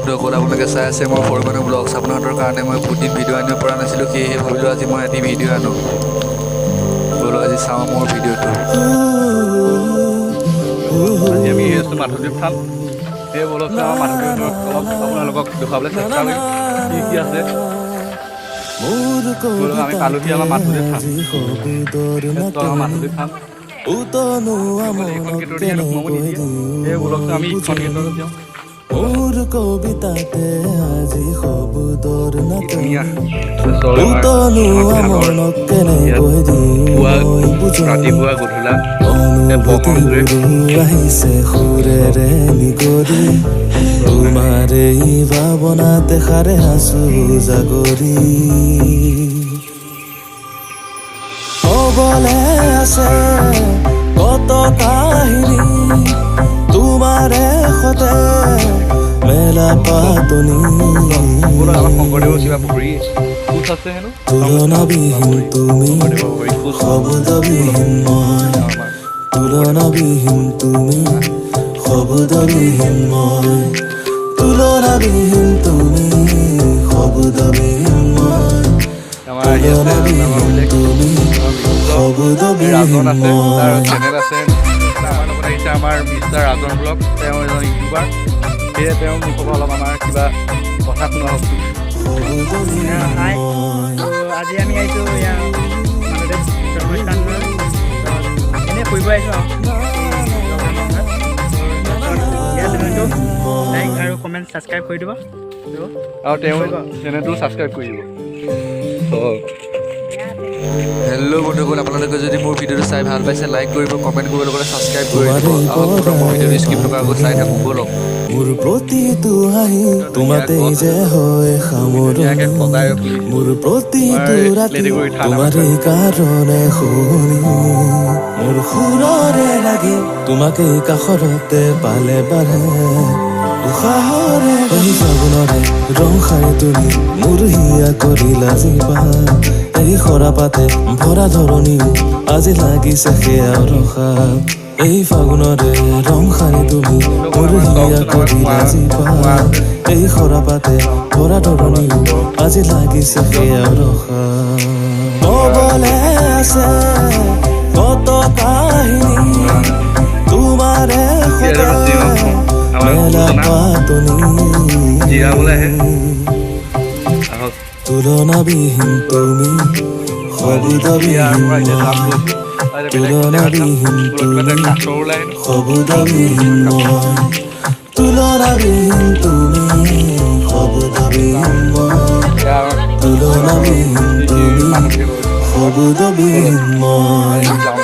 বন্ধুসকল আপোনালোকে চাই আছে মই সৰুমানৰ ব্লগছ আপোনালোকৰ কাৰণে মই বহুত দিন ভিডিঅ' আনিব পৰা নাছিলোঁ সেয়েহে ভাবিলোঁ আজি মই এটি ভিডিঅ' আনো বোলো আজি চাওঁ মোৰ ভিডিঅ'টো আজি আমি আছোঁ মাধৱদেৱ থান সেই বলক চাওঁ মাধৱদেৱ থানত অলপ আপোনালোকক দেখুৱাবলৈ চেষ্টা কৰিম কি আছে বলক আমি পালোহি আমাৰ মাধৱদেৱ থান মাধৱদেৱ থান এইখন গেটৰ সেই বলক আমি ইখন গেটত যাওঁ মোৰ কবিতাতে আজি শব্দৰ নাটনি উতনো আমনক কেনেকৈ দিওঁ ৰাতিপুৱা গধূলা অনুভূতিবোৰ আহিছে সুৰেৰে নিগৰি তোমাৰ এই ভাৱনাতে সাৰে আছো জাগৰি হ'বলে আছে কত কাহিনী তোমাৰে সতে মেলা পাতনি তুলনাবিহীন তুমি শব্দবিহীন মই তুলনাবিহীন তুমি শব্দবিহীন মই তুলনাবিহীন তুমি শব্দবিহীন মই তুলনাবিহীন তুমি শব্দবিহীন মই আমাৰ মিষ্টাৰ ৰাজন ব্লগ তেওঁ এজন ইউটিউবাৰ সেয়ে তেওঁ মোক ক'ব অলপ আমাৰ কিবা কথা শুনা হওক হাই আজি আমি আহিছোঁ মাধৱদেৱ জন্মস্থান এনেই ফুৰিব আহিছোঁ লাইক আৰু কমেণ্ট ছাবস্ক্ৰাইব কৰি দিব আৰু তেওঁ চেনেলটো ছাবস্ক্ৰাইব কৰি দিব হেল্ল' বন্ধুসকল আপোনালোকে যদি মোৰ ভিডিঅ'টো চাই ভাল পাইছে লাইক কৰিব কমেণ্ট কৰিব লগতে ছাবস্ক্ৰাইব কৰি দিব মোৰ ভিডিঅ'টো স্কিপ নকৰাকৈ আগত চাই থাকোঁ ব'লক মোৰ প্ৰতিটো হাঁহি তোমাতে যে হয় সামৰণি মোৰ প্ৰতিটো ৰাতি তোমাৰে কাৰণে শুনি মোৰ সুৰৰে লাগে তোমাকে কাষৰতে পালে বাঢ়ে উশাহৰে এই ফাগুনৰে ৰং খাই তুমি মোৰ হিয়া কৰিলা জিপা এই সৰাপাতে ভৰা ধৰণিও আজি লাগিছে সেয়া ৰখা এই ফাগুনৰে ৰং খাই তুমি মোৰ হিয়া কৰিলা জিপা এই সৰাপাতে ভৰা ধৰণিও আজি লাগিছে সেয়া ৰখা ক'বলে আছে কত কাহিনী তোমাৰে সতে মেলা পাতনি তুলনাবিহীন তুমি শব্দবিহীন তুলনাবিহীন তুমি শব্দবিহীন মই তুলনাবিহীন তুমি শব্দবিহীন মই তুলনাবিহীন তুমি শব্দবিহীন মই